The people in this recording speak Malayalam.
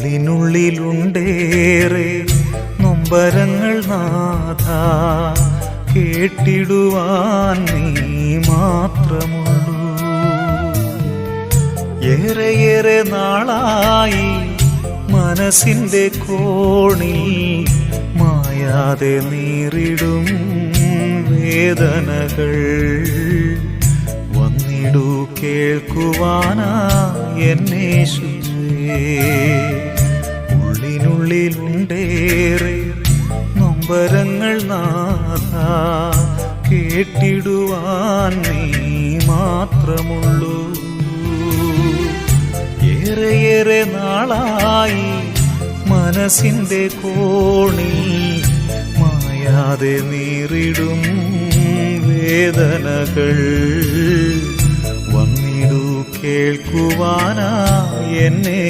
ഉള്ളിനുള്ളിലുണ്ടേറെ നൊമ്പരങ്ങൾ നാഥ, കേട്ടിടുവാൻ നീ മാത്രമുള്ളൂ. ഏറെയേറെ നാളായി മനസ്സിന്റെ കോണിൽ മായാതെ നീറിടും വേദനകൾ. വന്നിടൂ കേൾക്കുവാനാ എന്നേശുവേ. ഉള്ളിനുള്ളിലുണ്ടേറെ നൊമ്പരങ്ങൾ നാഥ, കേട്ടിടുവാൻ നീ മാത്രമുള്ളൂ. ഏറെയേറെ നാളായി മനസ്സിന്റെ കോണിൽ മായാതെ നീറിടും വേദനകൾ. വന്നിടൂ കേൾക്കുവാനാ എന്നെ